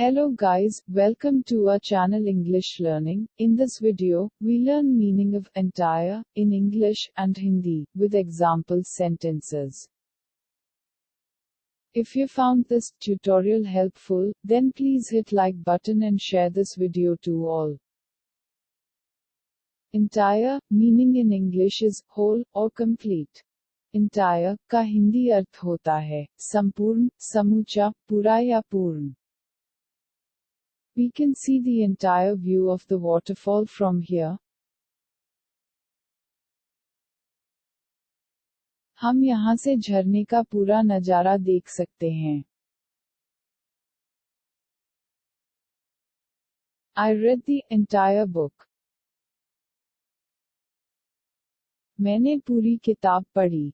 Hello guys, welcome to our channel English Learning. In this video, we learn meaning of entire, in English and Hindi, with example sentences. If you found this tutorial helpful, then please hit like button and share this video to all. Entire, meaning in English is whole or complete. Entire का हिंदी अर्थ होता है संपूर्ण, समूचा, पूरा या पूर्ण. We can see the entire view of the waterfall from here. हम यहाँ से झरने का पूरा नजारा देख सकते हैं. I read the entire book. मैंने पूरी किताब पढ़ी.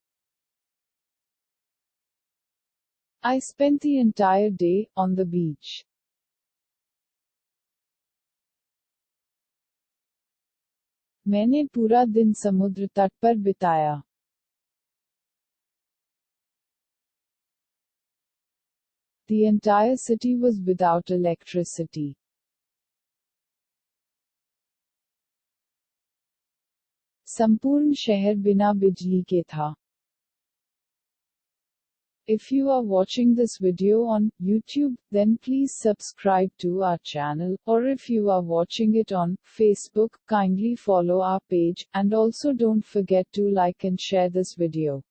I spent the entire day on the beach. मैंने पूरा दिन समुद्र तट पर बिताया. The entire city was without electricity. संपूर्ण शहर बिना बिजली के था. If you are watching this video on YouTube, then please subscribe to our channel, or if you are watching it on Facebook, kindly follow our page, and also don't forget to like and share this video.